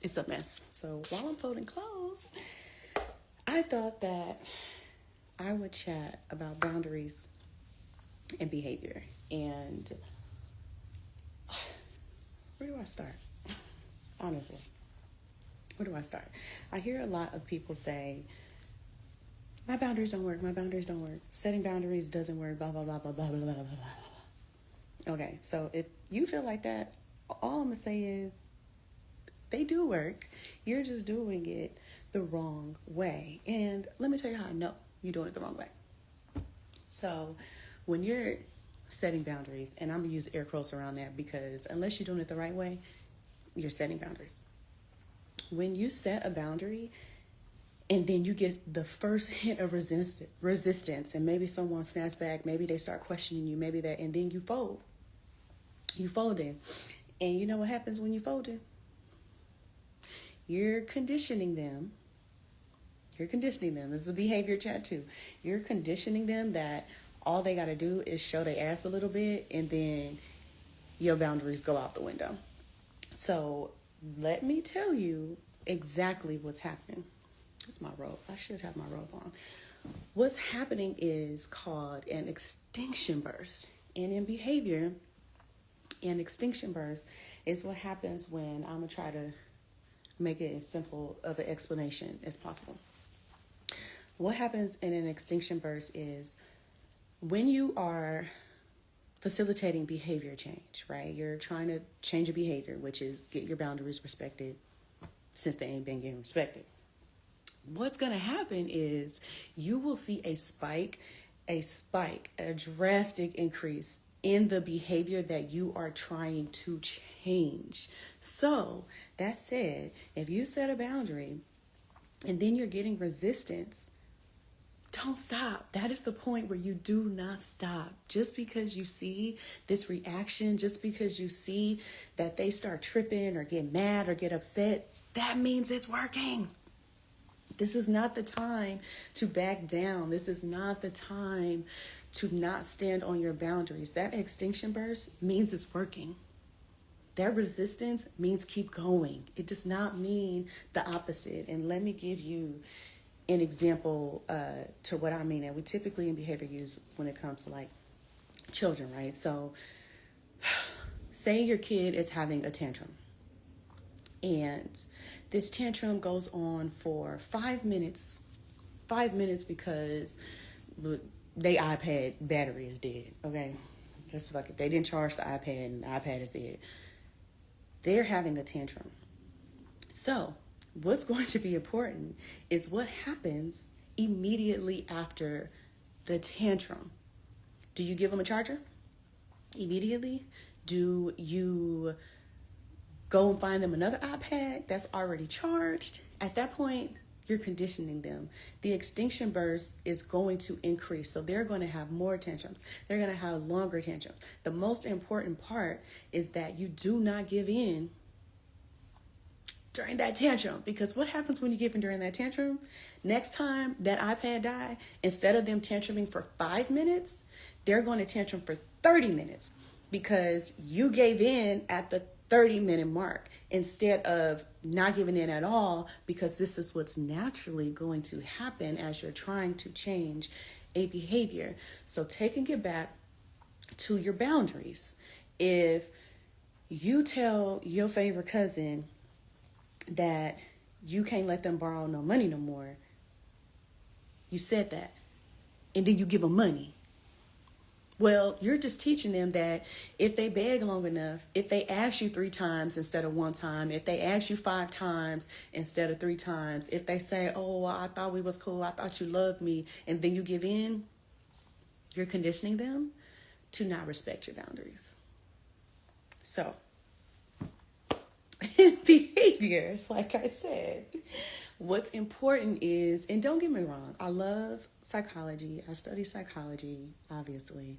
It's a mess. So while I'm folding clothes, I thought that I would chat about boundaries and behavior. And where do I start? Honestly, where do I start? I hear a lot of people say, my boundaries don't work, my boundaries don't work. Setting boundaries doesn't work, blah, blah, blah, blah, blah, blah, blah, blah, blah. Okay, so if you feel like that, all I'm going to say is they do work. You're just doing it the wrong way. And let me tell you how I know you're doing it the wrong way. So when you're setting boundaries, and I'm going to use air quotes around that because unless you're doing it the right way, you're setting boundaries. When you set a boundary and then you get the first hint of resistance, and maybe someone snaps back, maybe they start questioning you, maybe that, and then you fold. You fold in. And you know what happens when you fold in? You're conditioning them. This is a behavior chat too. You're conditioning them that all they got to do is show their ass a little bit, and then your boundaries go out the window. So let me tell you exactly what's happening. That's my robe. I should have my robe on. What's happening is called an extinction burst. And in behavior, an extinction burst is what happens when I'm going to try to make it as simple of an explanation as possible. What happens in an extinction burst is when you are facilitating behavior change, right? You're trying to change a behavior, which is get your boundaries respected since they ain't been getting respected. What's going to happen is you will see a drastic increase in the behavior that you are trying to change. So that said, if you set a boundary and then you're getting resistance, don't stop. That is the point where you do not stop. Just because you see this reaction, just because you see that they start tripping or get mad or get upset, that means it's working. This is not the time to back down. This is not the time to not stand on your boundaries. That extinction burst means it's working. That resistance means keep going. It does not mean the opposite. And let me give you an example to what I mean. And we typically in behavior use when it comes to like children, right? So say your kid is having a tantrum. And this tantrum goes on for 5 minutes. 5 minutes because their iPad battery is dead. Okay? Just like if they didn't charge the iPad and the iPad is dead. They're having a tantrum. So what's going to be important is what happens immediately after the tantrum. Do you give them a charger immediately? Do you go and find them another iPad that's already charged? At that point, you're conditioning them. The extinction burst is going to increase. So they're going to have more tantrums. They're going to have longer tantrums. The most important part is that you do not give in during that tantrum. Because what happens when you give in during that tantrum? Next time that iPad die, instead of them tantruming for 5 minutes, they're going to tantrum for 30 minutes because you gave in at the 30-minute mark instead of not giving in at all, because this is what's naturally going to happen as you're trying to change a behavior. So taking it back to your boundaries. If you tell your favorite cousin that you can't let them borrow no money no more, you said that, and then you give them money. Well, you're just teaching them that if they beg long enough, if they ask you 3 times instead of 1 time, if they ask you 5 times instead of 3 times, if they say, oh, I thought we was cool, I thought you loved me, and then you give in, you're conditioning them to not respect your boundaries. So, behavior, like I said, what's important is, and don't get me wrong, I love psychology. I study psychology, obviously.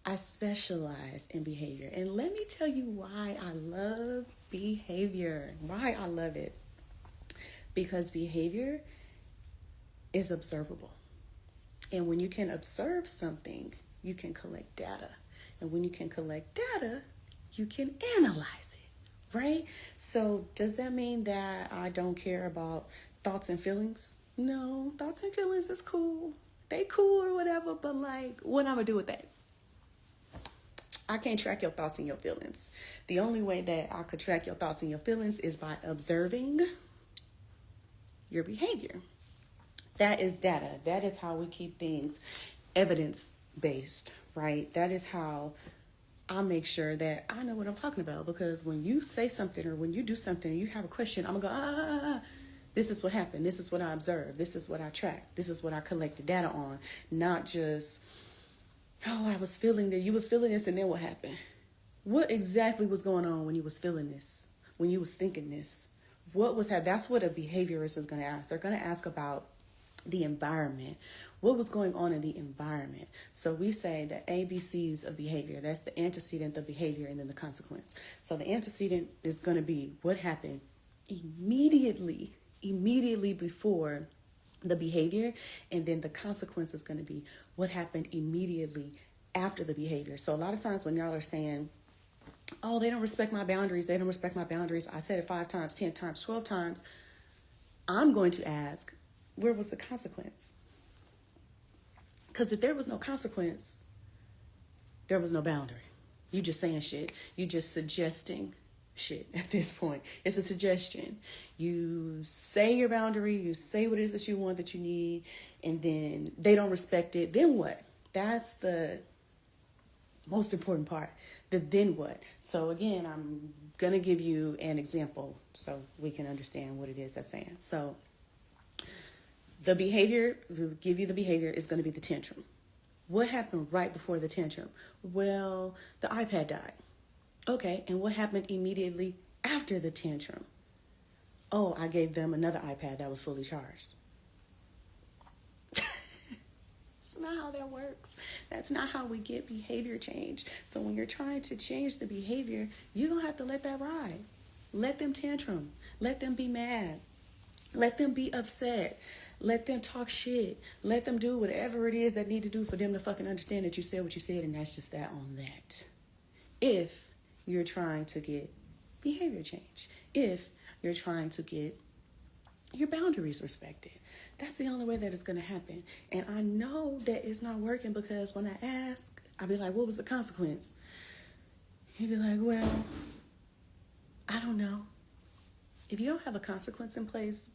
I specialize in behavior. And let me tell you why I love behavior, why I love it. Because behavior is observable. And when you can observe something, you can collect data. And when you can collect data, you can analyze it. right? So does that mean that I don't care about thoughts and feelings? No, thoughts and feelings is cool. They cool or whatever, but like, what I'm gonna do with that? I can't track your thoughts and your feelings. The only way that I could track your thoughts and your feelings is by observing your behavior. That is data. That is how we keep things evidence based, right? That is how I make sure that I know what I'm talking about, because when you say something or when you do something and you have a question, I'm gonna go, this is what happened. This is what I observed. This is what I tracked. This is what I collected data on. Not just, oh, I was feeling that you was feeling this and then what happened? What exactly was going on when you was feeling this? When you was thinking this? What was that? That's what a behaviorist is going to ask. They're going to ask about the environment. What was going on in the environment? So we say that ABCs of behavior, that's the antecedent, the behavior, and then the consequence. So the antecedent is going to be what happened immediately before the behavior, and then the consequence is going to be what happened immediately after the behavior. So a lot of times when y'all are saying, oh, they don't respect my boundaries, they don't respect my boundaries, I said it 5 times, 10 times, 12 times, I'm going to ask, where was the consequence? Because if there was no consequence, there was no boundary. You just saying shit. You just suggesting shit at this point. It's a suggestion. You say your boundary, you say what it is that you want, that you need, and then they don't respect it. Then what? That's the most important part. The then what? So again, I'm going to give you an example so we can understand what it is that's saying. So the behavior, give you the behavior, is going to be the tantrum. What happened right before the tantrum? Well, the iPad died. Okay, and what happened immediately after the tantrum? Oh, I gave them another iPad that was fully charged. That's not how that works. That's not how we get behavior change. So when you're trying to change the behavior, you don't have to let that ride. Let them tantrum. Let them be mad. Let them be upset. Let them talk shit. Let them do whatever it is that need to do for them to fucking understand that you said what you said, and that's just that on that. If you're trying to get behavior change, if you're trying to get your boundaries respected, that's the only way that it's going to happen. And I know that it's not working, because when I ask, I'll be like, what was the consequence? You'd be like, well, I don't know. If you don't have a consequence in place,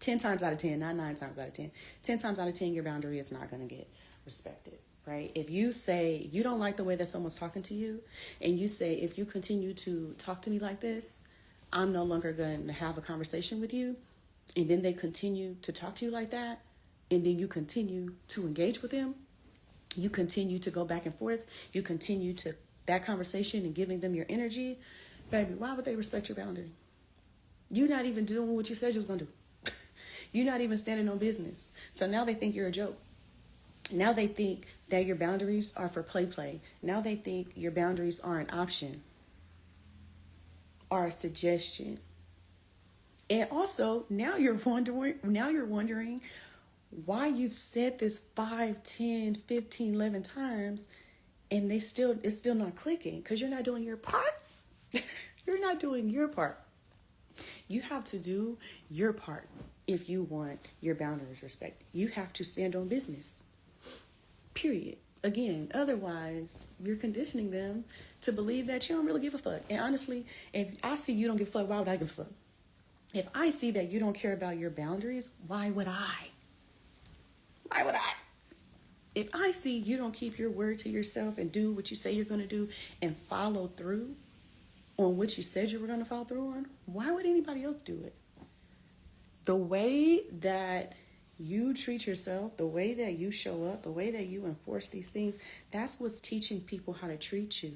10 times out of 10, not 9 times out of 10, 10 times out of 10, your boundary is not going to get respected, right? If you say you don't like the way that someone's talking to you, and you say, if you continue to talk to me like this, I'm no longer going to have a conversation with you, and then they continue to talk to you like that, and then you continue to engage with them, you continue to go back and forth, you continue to that conversation and giving them your energy, baby, why would they respect your boundary? You're not even doing what you said you was going to do. You're not even standing on business. So now they think you're a joke. Now they think that your boundaries are for play. Now they think your boundaries are an option or a suggestion. And also, now you're wondering why you've said this 5, 10, 15, 11 times, and it's still not clicking, because you're not doing your part. You're not doing your part. You have to do your part if you want your boundaries respected. You have to stand on business. Period. Again, otherwise, you're conditioning them to believe that you don't really give a fuck. And honestly, if I see you don't give a fuck, why would I give a fuck? If I see that you don't care about your boundaries, why would I? Why would I? If I see you don't keep your word to yourself and do what you say you're going to do and follow through on what you said you were going to follow through on, why would anybody else do it? The way that you treat yourself, the way that you show up, the way that you enforce these things, that's what's teaching people how to treat you.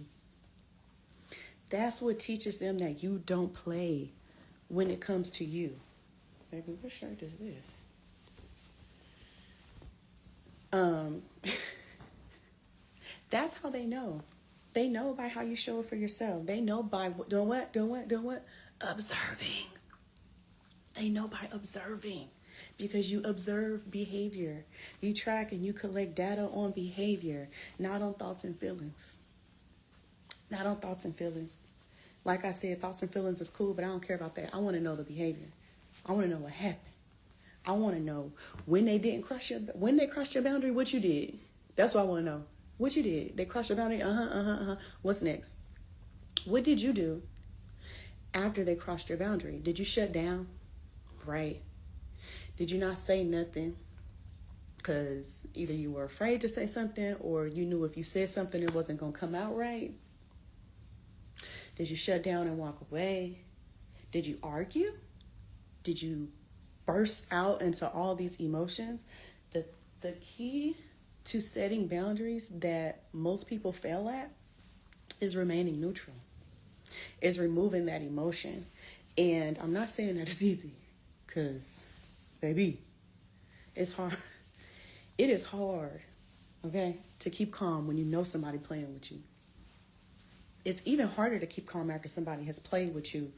That's what teaches them that you don't play when it comes to you. Baby, what shirt is this? That's how they know. They know by how you show up for yourself. They know by doing what? Observing. They know by observing, because you observe behavior. You track and you collect data on behavior, not on thoughts and feelings. Not on thoughts and feelings. Like I said, thoughts and feelings is cool, but I don't care about that. I want to know the behavior. I want to know what happened. I want to know when they crossed your boundary, what you did. That's what I want to know. What you did. They crossed your boundary. What's next? What did you do after they crossed your boundary? Did you shut down? Right. Did you not say nothing? Because either you were afraid to say something, or you knew if you said something, it wasn't going to come out right. Did you shut down and walk away? Did you argue? Did you burst out into all these emotions? The key to setting boundaries that most people fail at is remaining neutral, is removing that emotion. And I'm not saying that it's easy, because, baby, it's hard. It is hard, okay, to keep calm when you know somebody playing with you. It's even harder to keep calm after somebody has played with you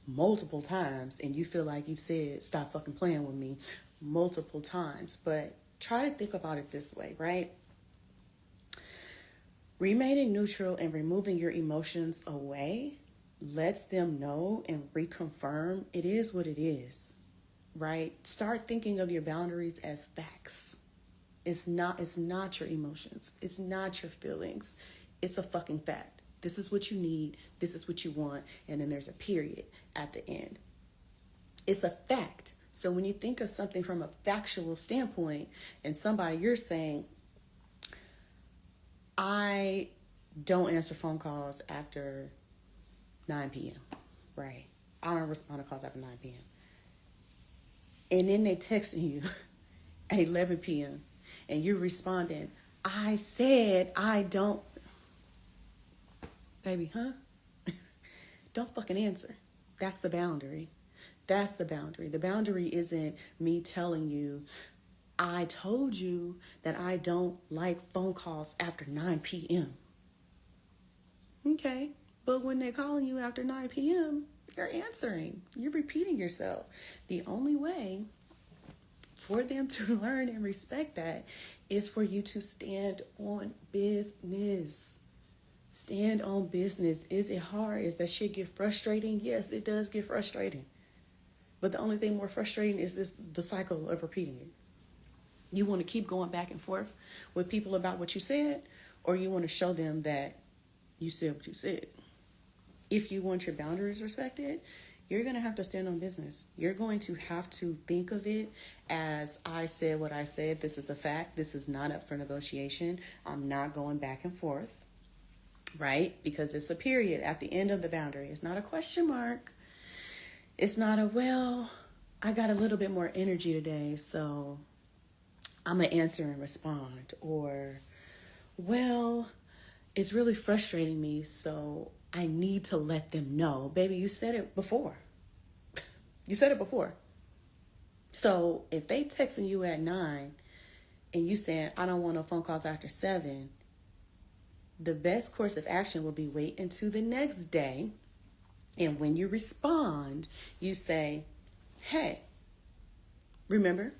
multiple times and you feel like you've said, stop fucking playing with me multiple times. But try to think about it this way, right? Remaining neutral and removing your emotions away lets them know and reconfirm it is what it is, right? Start thinking of your boundaries as facts. It's not your emotions. It's not your feelings. It's a fucking fact. This is what you need. This is what you want. And then there's a period at the end. It's a fact. So when you think of something from a factual standpoint and somebody, you're saying, I don't answer phone calls after 9 p.m. Right. I don't respond to calls after 9 p.m. And then they texting you at 11 p.m. and you're responding, I said I don't. Baby, huh? Don't fucking answer. That's the boundary. That's the boundary. The boundary isn't me telling you, I told you that I don't like phone calls after 9 p.m. Okay, but when they're calling you after 9 p.m., you're answering. You're repeating yourself. The only way for them to learn and respect that is for you to stand on business. Stand on business. Is it hard? Does that shit get frustrating? Yes, it does get frustrating. But the only thing more frustrating is the cycle of repeating it. You want to keep going back and forth with people about what you said, or you want to show them that you said what you said. If you want your boundaries respected, you're going to have to stand on business. You're going to have to think of it as, I said what I said. This is a fact. This is not up for negotiation. I'm not going back and forth. Right? Because it's a period at the end of the boundary. It's not a question mark. It's not a, well, I got a little bit more energy today, so I'm going to answer and respond. Or, well, it's really frustrating me, so I need to let them know. Baby, you said it before. You said it before. So if they texting you at 9 and you saying, I don't want no phone calls after 7, the best course of action will be wait until the next day. And when you respond, you say, hey, remember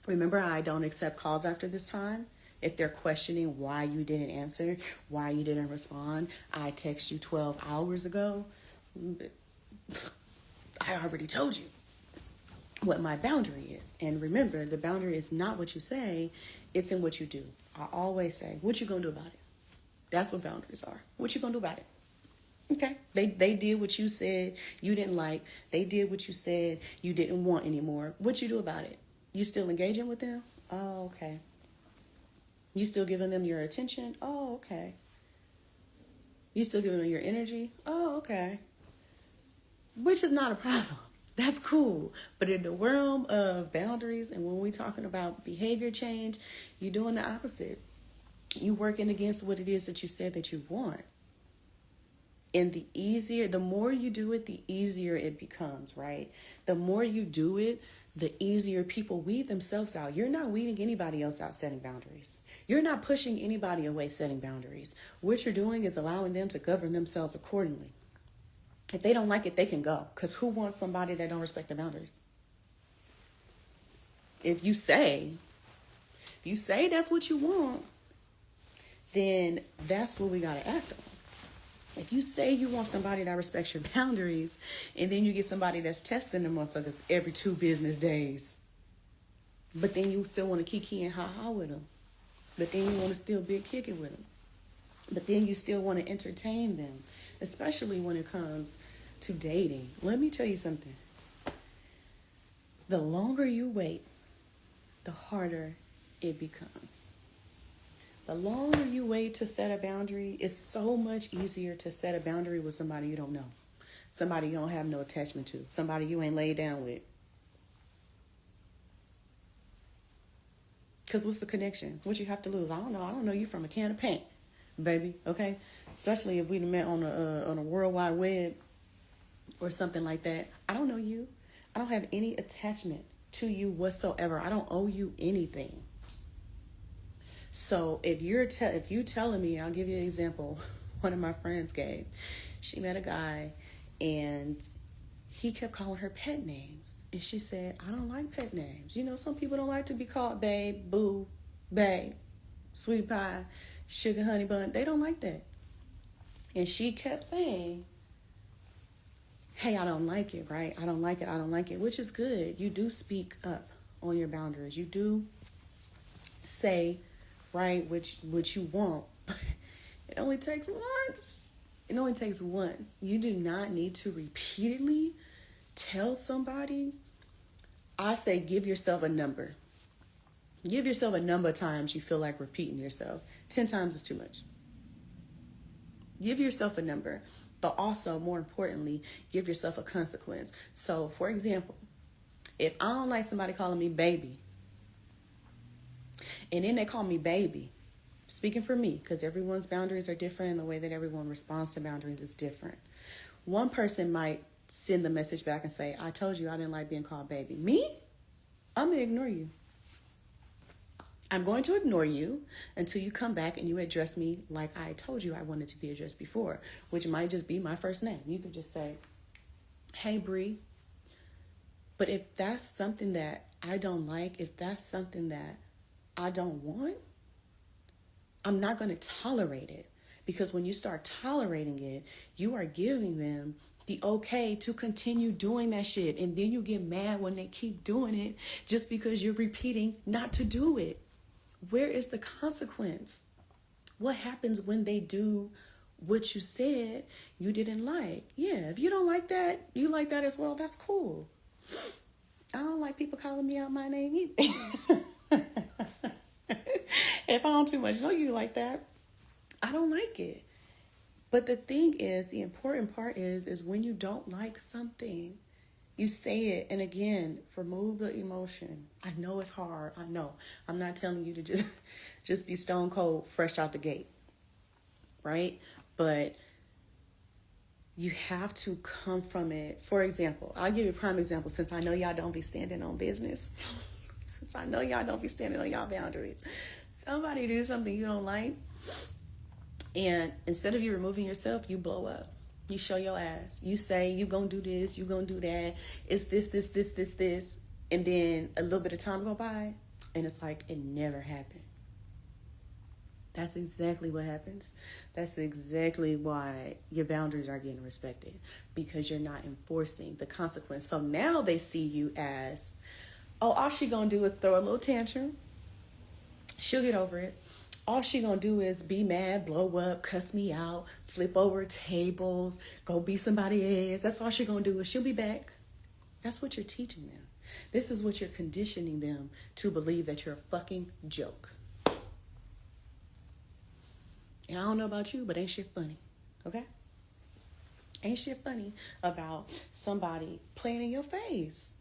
I don't accept calls after this time. If they're questioning why you didn't answer, why you didn't respond, I text you 12 hours ago. I already told you what my boundary is. And remember, the boundary is not what you say, it's in what you do. I always say, what you gonna do about it? That's what boundaries are. What you gonna do about it? Okay. They did what you said you didn't like. They did what you said you didn't want anymore. What you do about it? You still engaging with them? Oh, okay. You still giving them your attention? Oh, okay. You still giving them your energy? Oh, okay. Which is not a problem. That's cool. But in the realm of boundaries and when we're talking about behavior change, you're doing the opposite. You working against what it is that you said that you want. And the more you do it, the easier it becomes, right? The more you do it, the easier people weed themselves out. You're not weeding anybody else out setting boundaries. You're not pushing anybody away setting boundaries. What you're doing is allowing them to govern themselves accordingly. If they don't like it, they can go. Because who wants somebody that don't respect their boundaries? If you say that's what you want, then that's what we got to act on. If you say you want somebody that respects your boundaries, and then you get somebody that's testing the motherfuckers every 2 business days, but then you still want to kiki and ha-ha with them, but then you want to still big kick it with them, but then you still want to entertain them, especially when it comes to dating. Let me tell you something. The longer you wait, the harder it becomes. The longer you wait to set a boundary, it's so much easier to set a boundary with somebody you don't know, somebody you don't have no attachment to, somebody you ain't laid down with. Because what's the connection? What you have to lose? I don't know. I don't know you from a can of paint, baby. Okay, especially if we met on a World Wide Web or something like that. I don't know you. I don't have any attachment to you whatsoever. I don't owe you anything. So if you telling me, I'll give you an example. One of my friends gave. She met a guy, and he kept calling her pet names, and she said, "I don't like pet names. You know, some people don't like to be called babe, boo, babe, sweetie pie, sugar honey bun. They don't like that." And she kept saying, "Hey, I don't like it, right? I don't like it. I don't like it," which is good. You do speak up on your boundaries. You do say, right, which you want. It only takes once. It only takes once. You do not need to repeatedly tell somebody. I say give yourself a number. Give yourself a number of times you feel like repeating yourself. 10 times is too much. Give yourself a number. But also, more importantly, give yourself a consequence. So, for example, if I don't like somebody calling me baby, and then they call me baby, speaking for me, because everyone's boundaries are different and the way that everyone responds to boundaries is different. One person might send the message back and say, "I told you I didn't like being called baby." Me? I'm going to ignore you. I'm going to ignore you until you come back and you address me like I told you I wanted to be addressed before, which might just be my first name. You could just say, "Hey, Bree." But if that's something that I don't like, if that's something that I don't want, I'm not going to tolerate it. Because when you start tolerating it, you are giving them the okay to continue doing that shit. And then you get mad when they keep doing it just because you're repeating not to do it. Where is the consequence? What happens when they do what you said you didn't like? Yeah, if you don't like that, you like that as well, that's cool. I don't like people calling me out my name either. If I don't too much know you like that, I don't like it. But the thing is, the important part is when you don't like something, you say it. And again, remove the emotion. I know it's hard. I know. I'm not telling you to just be stone cold, fresh out the gate. Right? But you have to come from it. For example, I'll give you a prime example since I know y'all don't be standing on business. Since I know y'all don't be standing on y'all boundaries. Somebody do something you don't like, and instead of you removing yourself, you blow up. You show your ass. You say you gonna do this, you gonna do that. It's this. And then a little bit of time go by, and it's like it never happened. That's exactly what happens. That's exactly why your boundaries are getting respected, because you're not enforcing the consequence. So now they see you as, oh, all she gonna do is throw a little tantrum. She'll get over it. All she gonna do is be mad, blow up, cuss me out, flip over tables, go beat somebody's ass. That's all she gonna do, is she'll be back. That's what you're teaching them. This is what you're conditioning them to believe, that you're a fucking joke. And I don't know about you, but ain't shit funny, okay? Ain't shit funny about somebody playing in your face.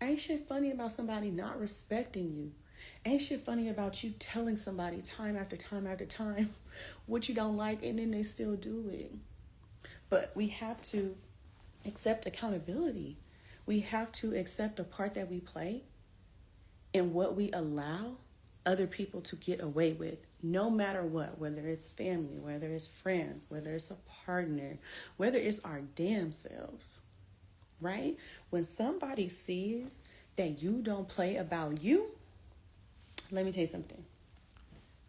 Ain't shit funny about somebody not respecting you. Ain't shit funny about you telling somebody time after time after time what you don't like, and then they still do it. But we have to accept accountability. We have to accept the part that we play and what we allow other people to get away with, no matter what, whether it's family, whether it's friends, whether it's a partner, whether it's our damn selves, right? When somebody sees that you don't play about you, let me tell you something.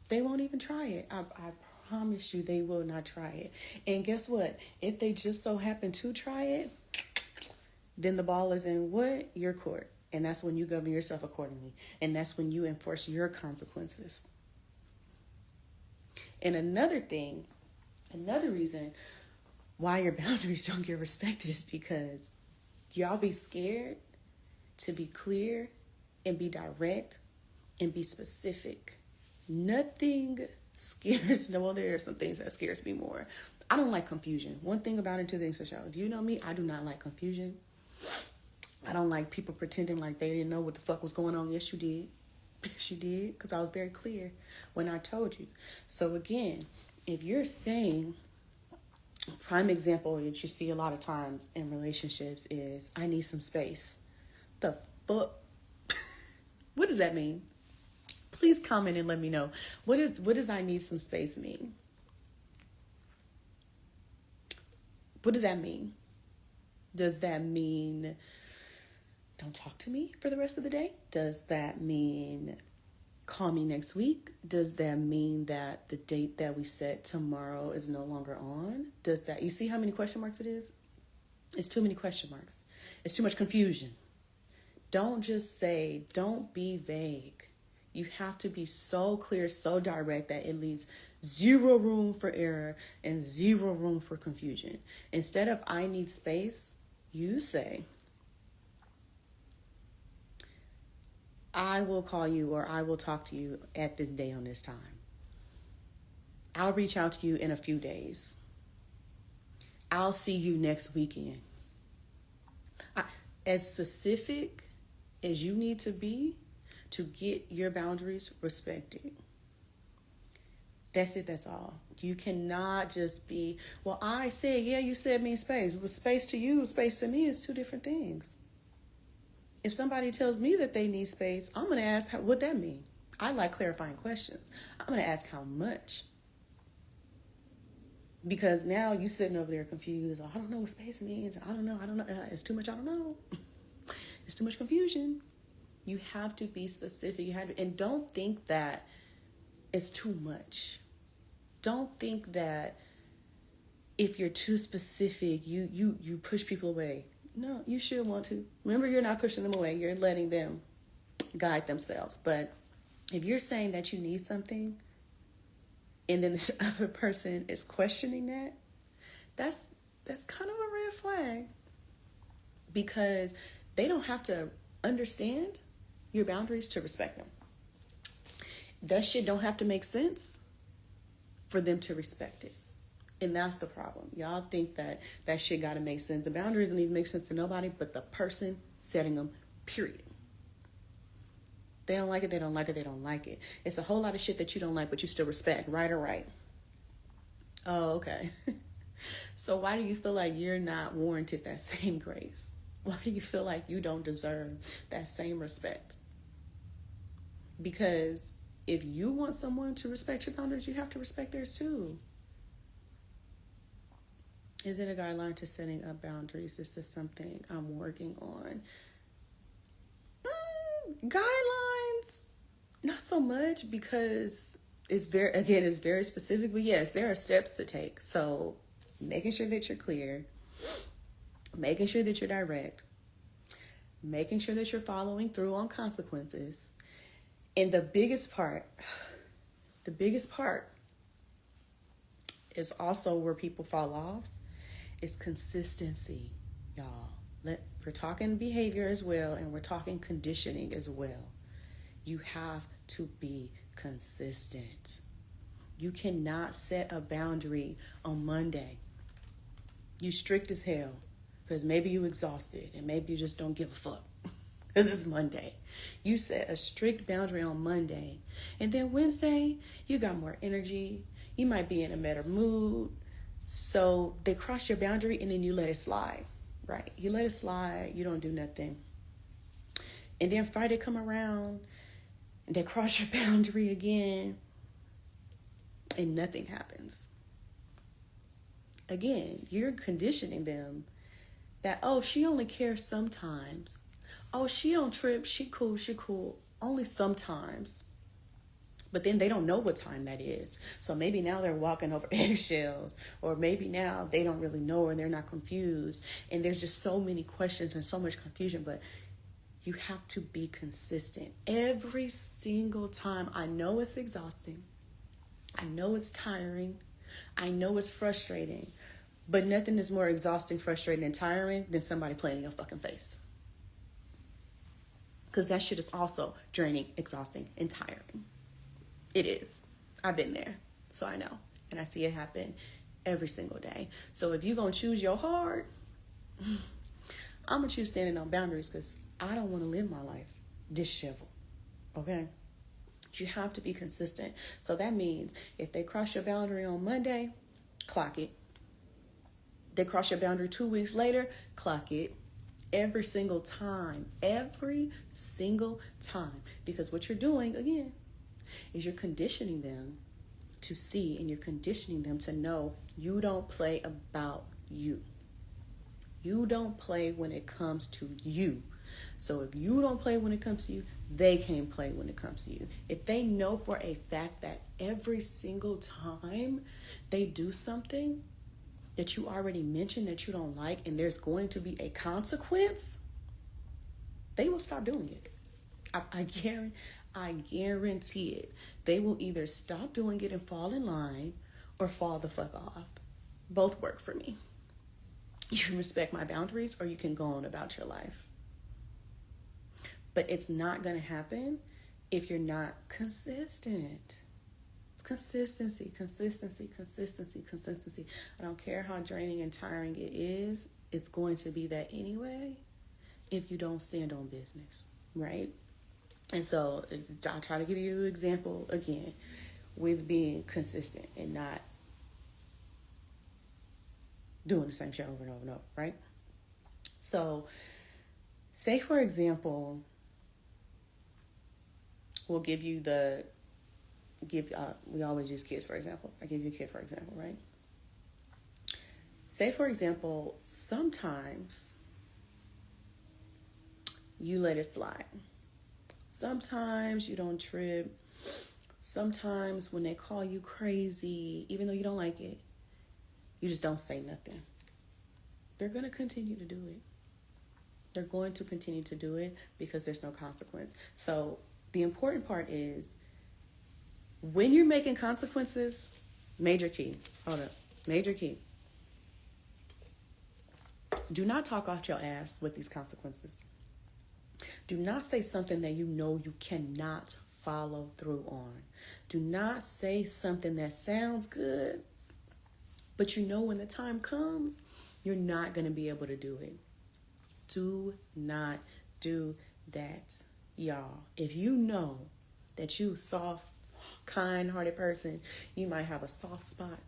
They won't even try it. I promise you they will not try it. And guess what? If they just so happen to try it, then the ball is in what? Your court. And that's when you govern yourself accordingly. And that's when you enforce your consequences. And another reason why your boundaries don't get respected is because y'all be scared to be clear and be direct and be specific. Nothing scares, well, there are some things that scares me more. I don't like confusion. One thing about it, two things to show. If you know me, I do not like confusion. I don't like people pretending like they didn't know what the fuck was going on. Yes, you did. Yes, you did. Because I was very clear when I told you. So again, if you're saying, prime example that you see a lot of times in relationships is, I need some space. The fuck? What does that mean? Please comment and let me know. What does I need some space mean? What does that mean? Does that mean don't talk to me for the rest of the day? Does that mean call me next week? Does that mean that the date that we set tomorrow is no longer on? Does that, you see how many question marks it is? It's too many question marks. It's too much confusion. Don't just say, don't be vague. You have to be so clear, so direct that it leaves zero room for error and zero room for confusion. Instead of I need space, you say, I will call you or I will talk to you at this day on this time. I'll reach out to you in a few days. I'll see you next weekend. As specific as you need to be to get your boundaries respected. That's it, that's all. You cannot just be, well, I said, yeah, you said mean space. Well, space to you, space to me is two different things. If somebody tells me that they need space, I'm going to ask, what that mean? I like clarifying questions. I'm going to ask how much. Because now you sitting over there confused. I don't know what space means. I don't know. It's too much. I don't know. It's too much confusion. You have to be specific. And don't think that it's too much. Don't think that if you're too specific, you push people away. No, you should want to. Remember, you're not pushing them away. You're letting them guide themselves. But if you're saying that you need something and then this other person is questioning that, that's kind of a red flag. Because they don't have to understand your boundaries to respect them. That shit don't have to make sense for them to respect it. And that's the problem. Y'all think that shit got to make sense. The boundaries don't even make sense to nobody but the person setting them, period. They don't like it, they don't like it, they don't like it. It's a whole lot of shit that you don't like, but you still respect, right or right? Oh, okay. So why do you feel like you're not warranted that same grace? Why do you feel like you don't deserve that same respect? Because if you want someone to respect your boundaries, you have to respect theirs too. Is it a guideline to setting up boundaries? This is something I'm working on. Guidelines, not so much, because it's very specific. But yes, there are steps to take. So making sure that you're clear, making sure that you're direct, making sure that you're following through on consequences. And the biggest part is also where people fall off, is consistency, y'all. We're talking behavior as well, and we're talking conditioning as well. You have to be consistent. You cannot set a boundary on Monday. You strict as hell, because maybe you exhausted, and maybe you just don't give a fuck, because it's Monday. You set a strict boundary on Monday, and then Wednesday, you got more energy. You might be in a better mood. So they cross your boundary, and then you let it slide, right? You let it slide. You don't do nothing. And then Friday come around, and they cross your boundary again, and nothing happens. Again, you're conditioning them that, oh, she only cares sometimes. Oh, she don't trip. She cool. Only sometimes. But then they don't know what time that is. So maybe now they're walking over eggshells, or maybe now they don't really know, or they're not confused. And there's just so many questions and so much confusion. But you have to be consistent every single time. I know it's exhausting. I know it's tiring. I know it's frustrating. But nothing is more exhausting, frustrating, and tiring than somebody playing in your fucking face. Because that shit is also draining, exhausting, and tiring. It is. I've been there. So I know. And I see it happen every single day. So if you're going to choose your hard, I'm going to choose standing on boundaries, because I don't want to live my life disheveled. Okay? You have to be consistent. So that means if they cross your boundary on Monday, clock it. They cross your boundary 2 weeks later, clock it. Every single time. Every single time. Because what you're doing, again, is you're conditioning them to see, and you're conditioning them to know you don't play about you. You don't play when it comes to you. So if you don't play when it comes to you, they can't play when it comes to you. If they know for a fact that every single time they do something that you already mentioned that you don't like, and there's going to be a consequence, they will stop doing it. I guarantee it. They will either stop doing it and fall in line, or fall the fuck off. Both work for me. You can respect my boundaries, or you can go on about your life. But it's not going to happen if you're not consistent. It's consistency, consistency, consistency, consistency. I don't care how draining and tiring it is. It's going to be that anyway if you don't stand on business, right? And so I'll try to give you an example again with being consistent and not doing the same shit over and over and over, right? So say, for example, we'll give you we always use kids for examples. I give you a kid for example, right? Say, for example, sometimes you let it slide. Sometimes you don't trip. Sometimes when they call you crazy, even though you don't like it, you just don't say nothing. They're going to continue to do it. They're going to continue to do it because there's no consequence. So the important part is, when you're making consequences, major key. Hold up. Major key. Do not talk off your ass with these consequences. Do not say something that you know you cannot follow through on. Do not say something that sounds good, but you know when the time comes, you're not going to be able to do it. Do not do that, y'all. If you know that you soft, kind-hearted person, you might have a soft spot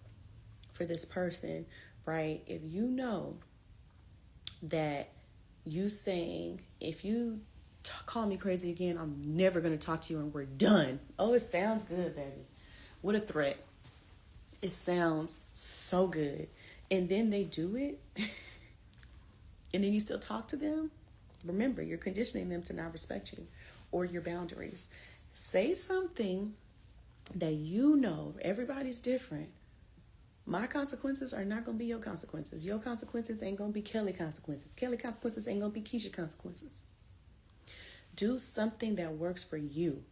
for this person, right? If you know that you saying, if you call me crazy again, I'm never going to talk to you and we're done. Oh, it sounds good, baby. What a threat. It sounds so good. And then they do it. And then you still talk to them. Remember, you're conditioning them to not respect you or your boundaries. Say something that you know, everybody's different. My consequences are not going to be your consequences. Your consequences ain't going to be Kelly consequences. Kelly consequences ain't going to be Keisha consequences. Do something that works for you.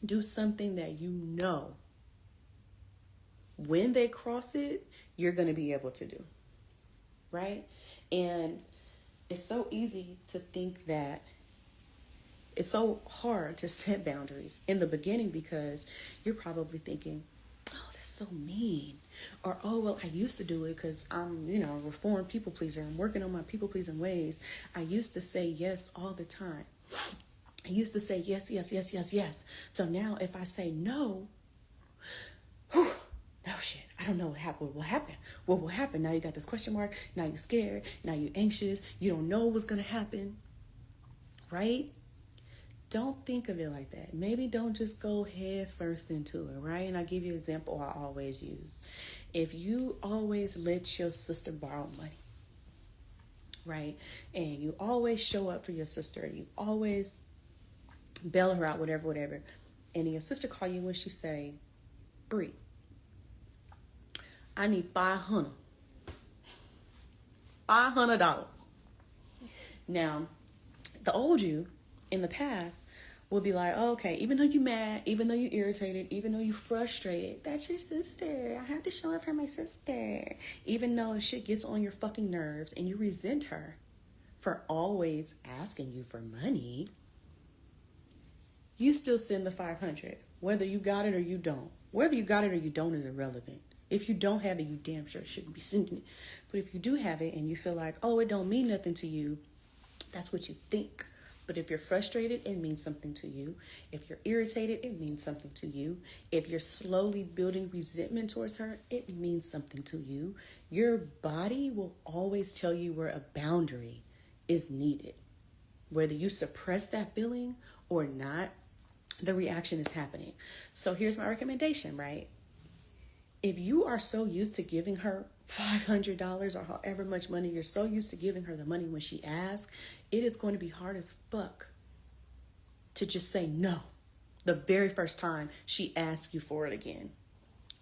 Do something that you know when they cross it, you're going to be able to do. Right? And it's so easy to think that it's so hard to set boundaries in the beginning because you're probably thinking, oh, that's so mean. Or, oh, well, I used to do it because I'm, a reformed people pleaser. I'm working on my people pleasing ways. I used to say yes all the time. I used to say yes, yes, yes, yes, yes. So now if I say no, oh shit, I don't know what will happen. What will happen? Now you got this question mark. Now you're scared. Now you're anxious. You don't know what's going to happen. Right? Don't think of it like that. Maybe don't just go head first into it, right? And I'll give you an example I always use. If you always let your sister borrow money, right? And you always show up for your sister. You always bail her out, whatever. and then your sister call you when she say, Bree, I need $500. Now, the old you in the past will be like, oh, okay, even though you mad, even though you irritated, even though you frustrated, that's your sister. I have to show up for my sister. Even though shit gets on your fucking nerves and you resent her for always asking you for money, you still send the 500, whether you got it or you don't. Whether you got it or you don't is irrelevant. If you don't have it, you damn sure shouldn't be sending it. But if you do have it and you feel like, oh, it don't mean nothing to you, that's what you think. But if you're frustrated, it means something to you. If you're irritated, it means something to you. If you're slowly building resentment towards her, it means something to you. Your body will always tell you where a boundary is needed. Whether you suppress that feeling or not, the reaction is happening. So here's my recommendation, right? If you are so used to giving her $500 or however much money, you're so used to giving her the money when she asks, it is going to be hard as fuck to just say no the very first time she asks you for it again.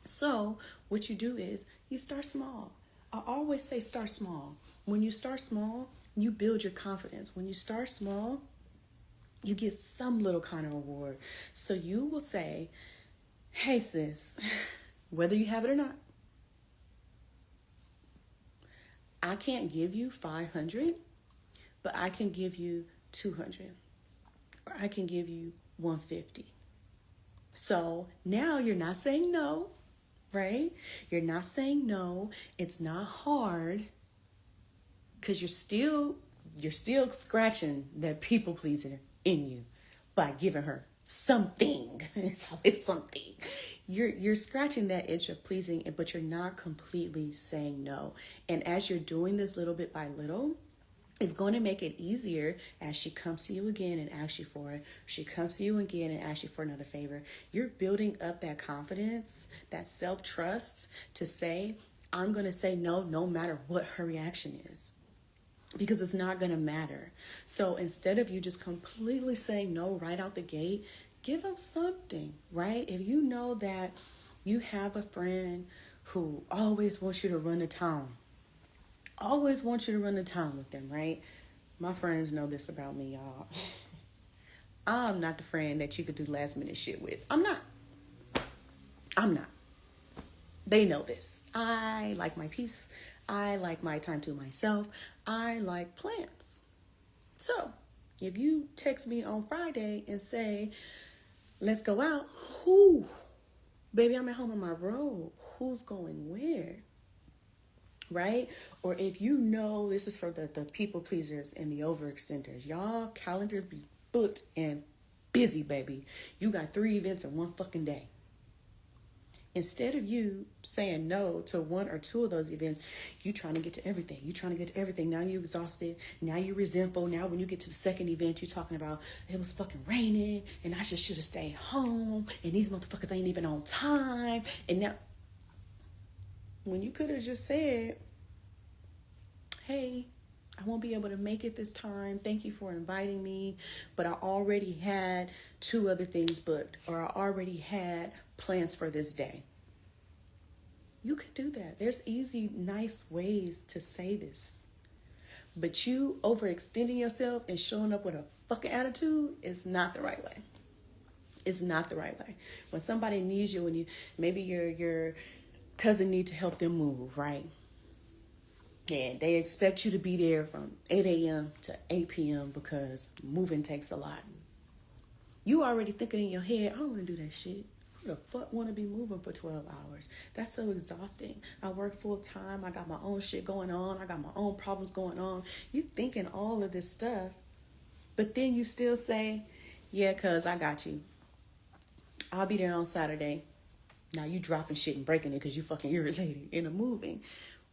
So what you do is you start small. I always say start small. When you start small, you build your confidence. When you start small, you get some little kind of reward. So you will say, hey sis, whether you have it or not, I can't give you 500, but I can give you 200, or I can give you 150. So now you're not saying no, right? You're not saying no. It's not hard because you're still scratching that people pleaser in you by giving her something. It's always something. You're scratching that itch of pleasing, but you're not completely saying no. And as you're doing this little bit by little, it's going to make it easier as she comes to you again and asks you for it. She comes to you again and asks you for another favor. You're building up that confidence, that self-trust to say, I'm going to say no, no matter what her reaction is. Because it's not going to matter. So instead of you just completely saying no right out the gate, give them something, right? If you know that you have a friend who always wants you to run to town, with them, right? My friends know this about me, y'all. I'm not the friend that you could do last minute shit with. I'm not. They know this. I like my peace. I like my time to myself. I like plans. So if you text me on Friday and say, let's go out, baby, I'm at home on my road. Who's going where? Right? Or if you know, this is for the people pleasers and the overextenders. Y'all calendars be booked and busy, baby. You got 3 events in one fucking day. Instead of you saying no to 1 or 2 of those events, you trying to get to everything. Now you exhausted. Now you resentful. Now when you get to the second event, you're talking about it was fucking raining and I just should have stayed home and these motherfuckers ain't even on time. And now, when you could have just said, hey, I won't be able to make it this time. Thank you for inviting me. But I already had 2 other things booked, or I already had plans for this day. You could do that. There's easy, nice ways to say this. But you overextending yourself and showing up with a fucking attitude is not the right way. It's not the right way. When somebody needs you, when maybe your cousin need to help them move, right? And they expect you to be there from 8 a.m. to 8 p.m. because moving takes a lot. You already thinking in your head, I don't want to do that shit. Who the fuck want to be moving for 12 hours? That's so exhausting. I work full time. I got my own shit going on. I got my own problems going on. You thinking all of this stuff, but then you still say, yeah, cuz I got you. I'll be there on Saturday. Now you dropping shit and breaking it because you fucking irritated in a moving.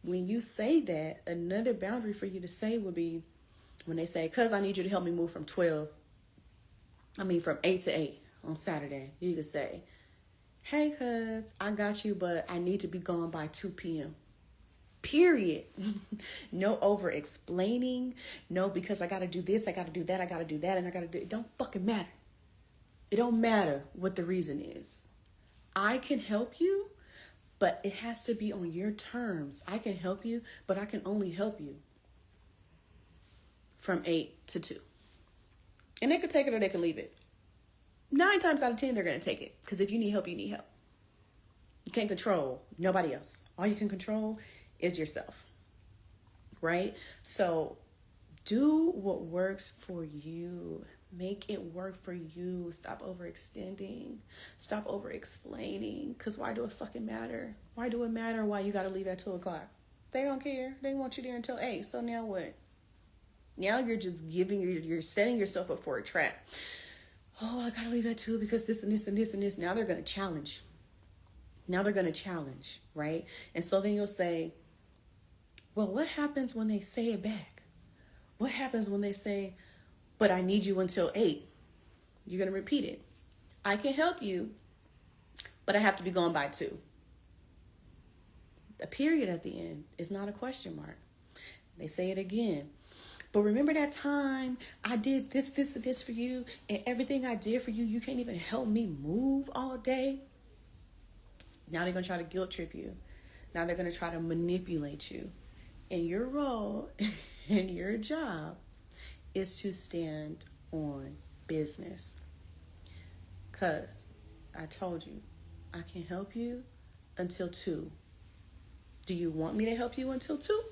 When you say that, another boundary for you to say would be when they say, cuz I need you to help me move from 8 to 8 on Saturday. You could say, hey, cuz I got you, but I need to be gone by 2 p.m. Period. No over explaining. No, because I got to do this, I got to do that, and I got to do it. Don't fucking matter. It don't matter what the reason is. I can help you, but it has to be on your terms. I can help you, but I can only help you from 8 to 2. And they could take it or they could leave it. 9 times out of 10, they're going to take it. Because if you need help, you need help. You can't control nobody else. All you can control is yourself. Right? So do what works for you. Make it work for you. Stop overextending. Stop over-explaining. Because why do it fucking matter? Why do it matter why you got to leave at 2 o'clock? They don't care. They want you there until 8. So now what? Now you're just you're setting yourself up for a trap. Oh, I got to leave at 2 because this and this and this and this. Now they're going to challenge. Right? And so then you'll say, well, what happens when they say it back? What happens when they say, but I need you until 8? You're going to repeat it. I can help you, but I have to be gone by 2. A period at the end is not a question mark. They say it again. But remember that time I did this, this, and this for you, and everything I did for you, you can't even help me move all day? Now they're going to try to guilt trip you. Now they're going to try to manipulate you. And your role and your job is to stand on business. Because I told you, I can help you until 2. Do you want me to help you until 2?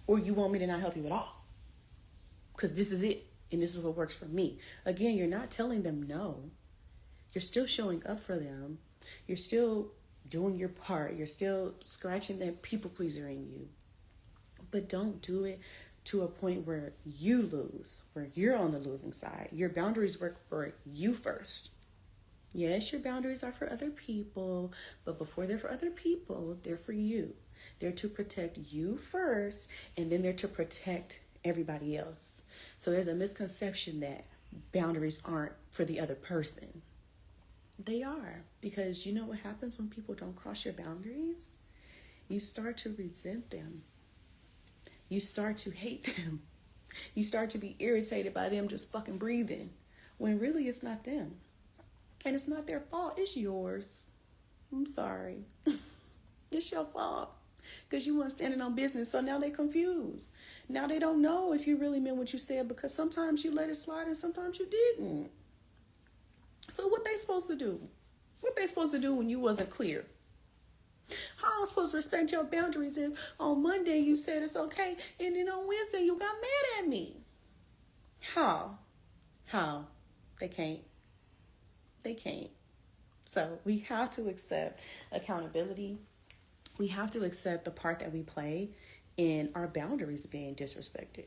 Or you want me to not help you at all? Because this is it. And this is what works for me. Again, you're not telling them no. You're still showing up for them. You're still doing your part. You're still scratching that people pleaser in you. But don't do it to a point where you lose, where you're on the losing side. Your boundaries work for you first. Yes, your boundaries are for other people, but before they're for other people, they're for you. They're to protect you first, and then they're to protect everybody else. So there's a misconception that boundaries aren't for the other person. They are, because you know what happens when people don't cross your boundaries? You start to resent them. You start to hate them. You start to be irritated by them just fucking breathing, when really it's not them. And it's not their fault, it's yours. I'm sorry. It's your fault. Because you weren't standing on business, so now they're confused. Now they don't know if you really meant what you said, because sometimes you let it slide and sometimes you didn't. So what they supposed to do? What they supposed to do when you wasn't clear? How am I supposed to respect your boundaries if on Monday you said it's okay and then on Wednesday you got mad at me? How? They can't. So we have to accept accountability. We have to accept the part that we play in our boundaries being disrespected.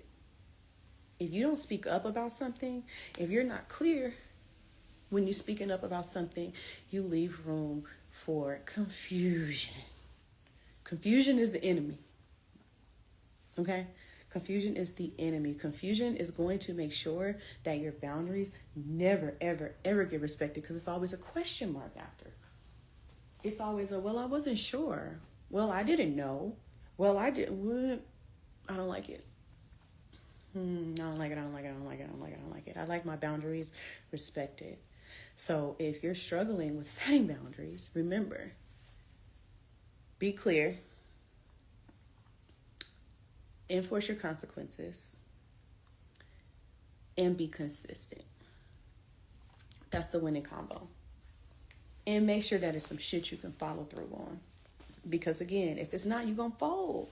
If you don't speak up about something, if you're not clear when you're speaking up about something, you leave room for confusion. Confusion is the enemy. Okay? Confusion is the enemy. Confusion is going to make sure that your boundaries never, ever, ever get respected, because it's always a question mark after. It's always a, well, I wasn't sure. Well, I didn't know. Well, I didn't. I don't like it. I don't like it. I like my boundaries respected. So if you're struggling with setting boundaries, remember, be clear, enforce your consequences, and be consistent. That's the winning combo. And make sure that it's some shit you can follow through on. Because again, if it's not, you're going to fold.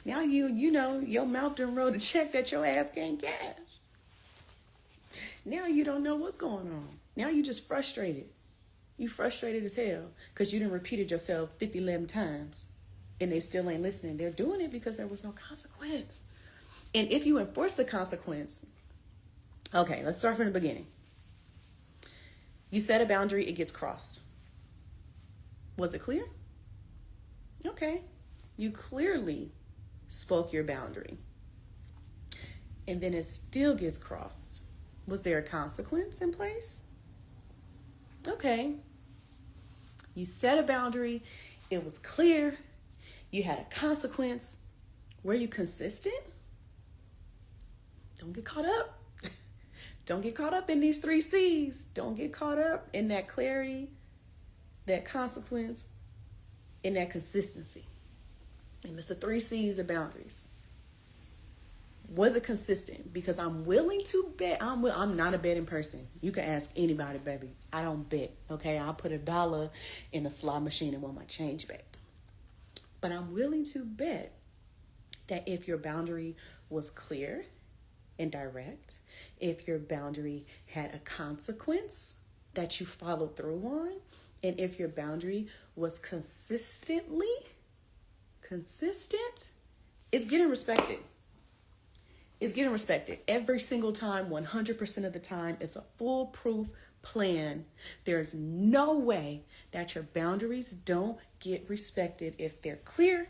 Now you know, your mouth done wrote a check that your ass can't cash. Now you don't know what's going on. Now you just frustrated. You frustrated as hell because you done repeated yourself 11 times and they still ain't listening. They're doing it because there was no consequence. And if you enforce the consequence, okay, let's start from the beginning. You set a boundary, it gets crossed. Was it clear? Okay. You clearly spoke your boundary. And then it still gets crossed. Was there a consequence in place? Okay. You set a boundary. It was clear. You had a consequence. Were you consistent? Don't get caught up. Don't get caught up in these 3 C's. Don't get caught up in that clarity, that consequence, and that consistency. And it's the 3 C's of boundaries. Was it consistent? Because I'm willing to bet. I'm not a betting person. You can ask anybody, baby. I don't bet. Okay, I'll put $1 in a slot machine and want my change back. But I'm willing to bet that if your boundary was clear and direct, if your boundary had a consequence that you followed through on, and if your boundary was consistent, it's getting respected. It's getting respected every single time, 100% of the time. It's a foolproof plan. There's no way that your boundaries don't get respected if they're clear,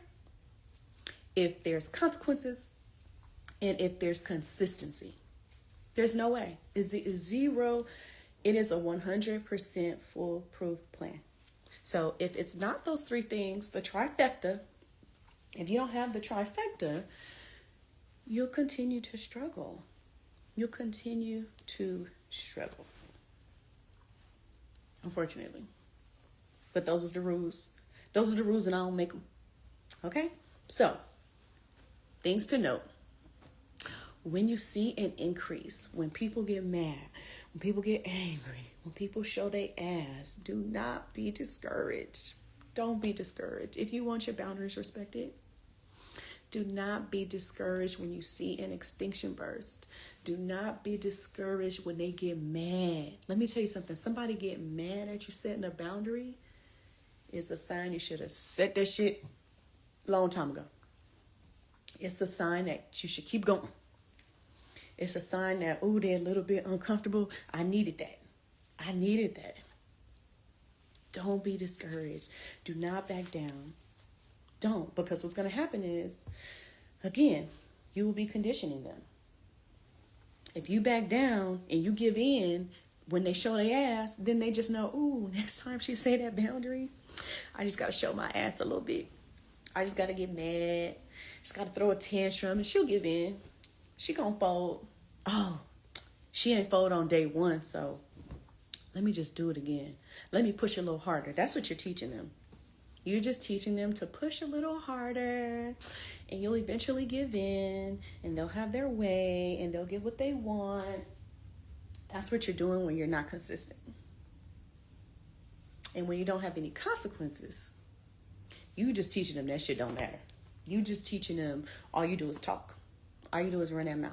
if there's consequences, and if there's consistency. There's no way. It's zero. It is a 100% foolproof plan. So if it's not those 3 things, the trifecta, if you don't have the trifecta, you'll continue to struggle. You'll continue to struggle. Unfortunately. But those are the rules. Those are the rules and I don't make them. Okay? So, things to note. When you see an increase, when people get mad, when people get angry, when people show their ass, do not be discouraged. Don't be discouraged. If you want your boundaries respected, do not be discouraged when you see an extinction burst. Do not be discouraged when they get mad. Let me tell you something. Somebody get mad at you setting a boundary is a sign you should have set that shit a long time ago. It's a sign that you should keep going. It's a sign that, oh, they're a little bit uncomfortable. I needed that. Don't be discouraged. Do not back down. Don't, because what's going to happen is, again, you will be conditioning them. If you back down and you give in when they show their ass, then they just know, ooh, next time she say that boundary, I just got to show my ass a little bit. I just got to get mad. Just got to throw a tantrum and she'll give in. She gonna fold. Oh, she ain't fold on day 1, so let me just do it again. Let me push a little harder. That's what you're teaching them. You're just teaching them to push a little harder, and you'll eventually give in, and they'll have their way, and they'll get what they want. That's what you're doing when you're not consistent. And when you don't have any consequences, you just teaching them that shit don't matter. You just teaching them all you do is talk. All you do is run that mouth.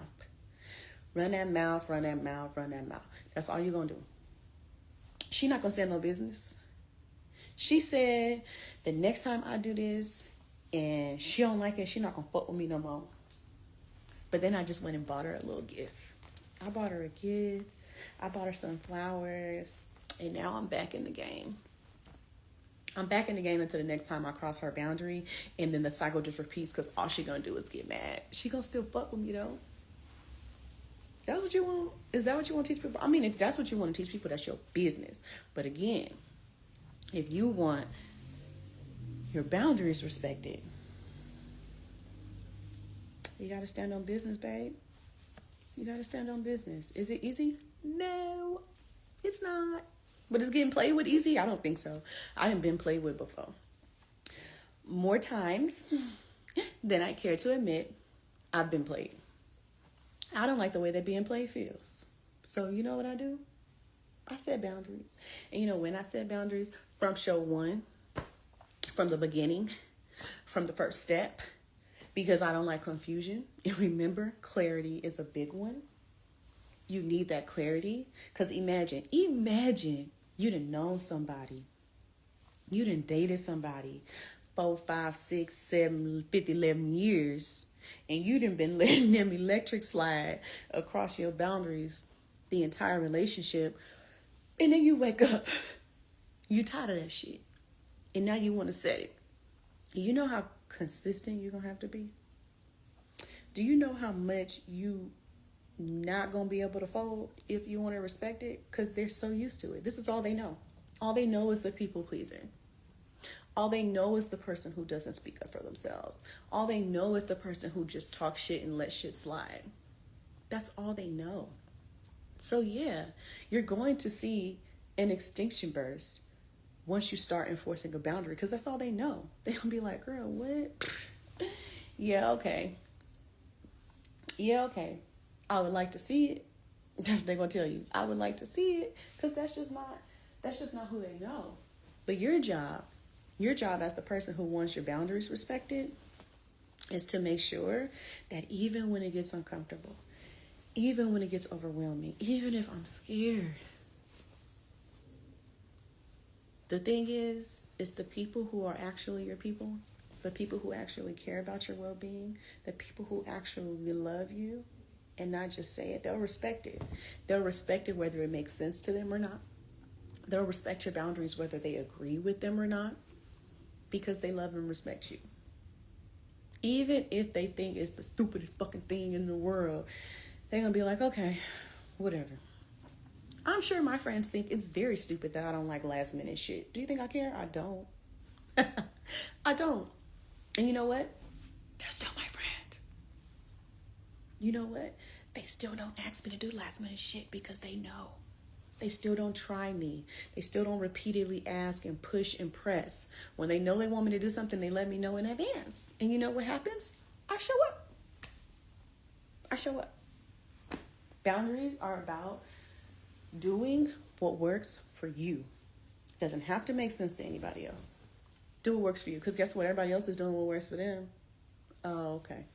Run that mouth, run that mouth, run that mouth. That's all you're going to do. She not going to say no business. She said, the next time I do this and she don't like it, she not going to fuck with me no more. But then I just went and bought her a little gift. I bought her a gift. I bought her some flowers. And now I'm back in the game. I'm back in the game until the next time I cross her boundary. And then the cycle just repeats because all she going to do is get mad. She going to still fuck with me though. That's what you want? Is that what you want to teach people? I mean, if that's what you want to teach people, that's your business. But again, if you want your boundaries respected, you got to stand on business, babe. You got to stand on business. Is it easy? No, it's not. But is getting played with easy? I don't think so. I haven't been played with before. More times than I care to admit, I've been played. I don't like the way that being played feels. So you know what I do? I set boundaries. And you know when I set boundaries? From show 1, from the beginning, from the first step, because I don't like confusion. And remember, clarity is a big one. You need that clarity. Because imagine you done known somebody. You done dated somebody 4, 5, 6, 7, 50, 11 years. And you done been letting them electric slide across your boundaries the entire relationship. And then you wake up. You tired of that shit. And now you want to set it. You know how consistent you're going to have to be? Do you know how much you not going to be able to fold if you want to respect it? Because they're so used to it. This is all they know. All they know is the people pleaser. All they know is the person who doesn't speak up for themselves. All they know is the person who just talks shit and lets shit slide. That's all they know. So yeah, you're going to see an extinction burst once you start enforcing a boundary, because that's all they know. They'll be like, girl, what? Yeah, okay. Yeah, okay. I would like to see it. They're gonna tell you, I would like to see it, because that's just not who they know. But your job as the person who wants your boundaries respected is to make sure that even when it gets uncomfortable, even when it gets overwhelming, even if I'm scared, the thing is, it's the people who are actually your people, the people who actually care about your well-being, the people who actually love you, and not just say it. They'll respect it. They'll respect it whether it makes sense to them or not. They'll respect your boundaries whether they agree with them or not, because they love and respect you. Even if they think it's the stupidest fucking thing in the world, they're gonna be like, okay, whatever. I'm sure my friends think it's very stupid that I don't like last minute shit. Do you think I care? I don't. I don't. And you know what? They're still my friend. You know what? They still don't ask me to do last minute shit because they know. They still don't try me. They still don't repeatedly ask and push and press. When they know they want me to do something, they let me know in advance. And you know what happens? I show up. I show up. Boundaries are about doing what works for you. It doesn't have to make sense to anybody else. Do what works for you. Because guess what? Everybody else is doing what works for them. Oh, okay.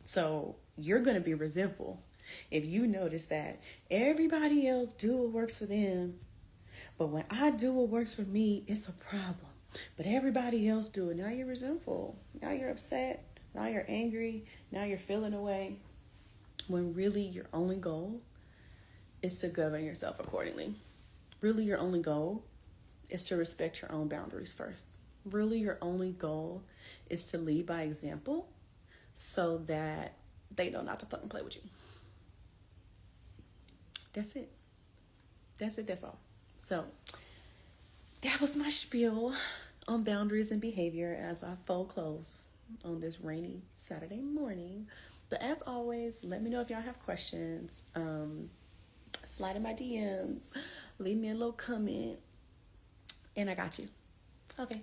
So you're going to be resentful if you notice that everybody else do what works for them, but when I do what works for me, it's a problem. But everybody else do it. Now you're resentful. Now you're upset. Now you're angry. Now you're feeling away. When really your only goal is to govern yourself accordingly. Really your only goal is to respect your own boundaries first. Really your only goal is to lead by example so that they know not to fucking play with you. That's it. That's it. That's all. So that was my spiel on boundaries and behavior as I fold close on this rainy Saturday morning. But as always, let me know if y'all have questions. Slide in my DMs. Leave me a little comment. And I got you. Okay.